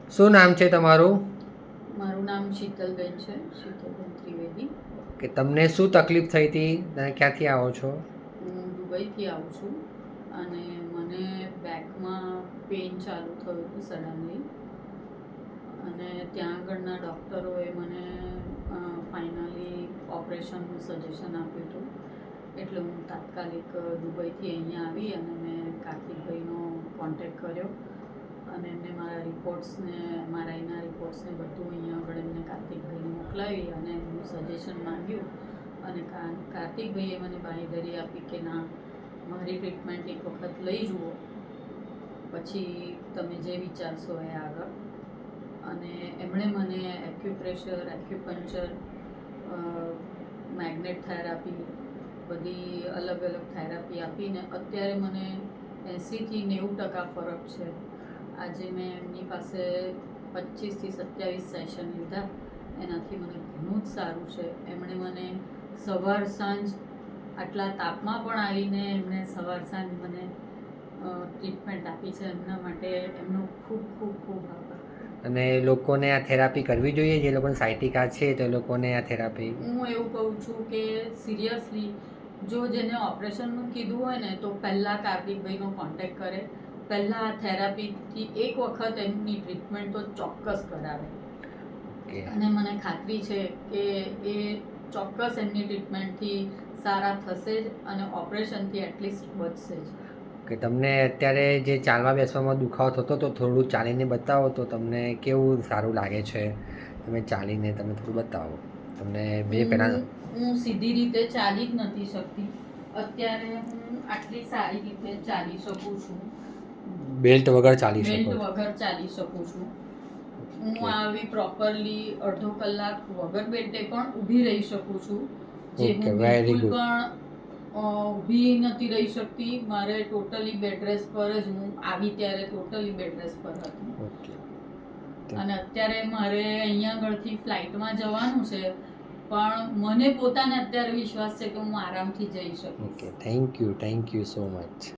શું નામ છે તમારું? મારું નામ શીતલબેન છે, શીતલબેન ત્રિવેદી. કે તમને શું તકલીફ થઈ હતી અને ક્યાંથી આવો છો? હું દુબઈથી આવું છું અને મને બેકમાં પેઇન ચાલુ થયું હતું સડનલી, અને ત્યાં આગળના ડૉક્ટરોએ મને ફાઇનલી ઓપરેશનનું સજેશન આપ્યું હતું. એટલે હું તાત્કાલિક દુબઈથી અહીંયા આવી અને મેં કાર્તિકભાઈનો કોન્ટેક્ટ કર્યો અને એમને મારા રિપોર્ટ્સને MRIના રિપોર્ટ્સને બધું અહીંયા આગળ એમને કાર્તિકભાઈને મોકલાવી અને એમનું સજેશન માંગ્યું. અને કાર્તિકભાઈએ મને બાંહેધરી આપી કે ના, મારી ટ્રીટમેન્ટ એક વખત લઈ જુઓ, પછી તમે જે વિચારશો એ આગળ. અને એમણે મને એક્યુપ્રેશર, એક્યુપંચર, મેગ્નેટ થેરાપી, બધી અલગ અલગ થેરાપી આપીને અત્યારે મને 80-90% ફરક છે. આજે મેં એમની પાસે 25થી 27 સેશન લીધા, એનાથી મને ઘણું જ સારું છે. એમણે મને સવાર સાંજ આટલા તાપમાં પણ આવીને એમણે સવાર સાંજ મને ટ્રીટમેન્ટ આપી છે. એમના માટે એમનો ખૂબ ખૂબ ખૂબ આભાર. અને લોકોને આ થેરાપી કરવી જોઈએ, જે લોકોને સાયટિકા છે તો લોકોને આ થેરાપી? હું એવું કહું છું કે સિરિયસલી જો જેને ઓપરેશનનું કીધું હોય ને તો પહેલાં કાર્તિકભાઈનો કોન્ટેક્ટ કરે, પહેલાં આ થેરાપીથી એક વખત એમની ટ્રીટમેન્ટ તો ચોક્કસ કરાવે. અને મને ખાતરી છે કે એ ચોક્કસ એમની ટ્રીટમેન્ટથી સારા થશે જ અને ઓપરેશનથી એટલીસ્ટ બચશે જ. કે તમને અત્યારે જે ચાલવા બેસવામાં દુખાવો થતો તો થોડું ચાલીને બતાવો તો તમને કેવું સારું લાગે છે? તમે ચાલીને તમે થોડું બતાવો. તમને પહેલાં હું સીધી રીતે ચાલી જ નથી શકતી. અત્યારે હું આટલી સારી રીતે ચાલી શકું છું. બેલ્ટ વગર ચાલી શકો? બેલ્ટ વગર ચાલી શકું છું. હું આવી પ્રોપરલી અડધો કલાક વગર બેલ્ટે પણ ઊભી રહી શકું છું. જે હું બિલકુલ પણ ઊભી નથી રહી શકતી. મારે ટોટલી બેડ રેસ્ટ પર જ, હું આવી ત્યારે ટોટલી બેડ રેસ્ટ પર હતી. અને અત્યારે મારે અહીંયા આગળથી ફ્લાઇટમાં જવાનું છે, પણ મને પોતાને અત્યારે વિશ્વાસ છે કે હું આરામથી જઈ શકીશ. Okay, thank you so much.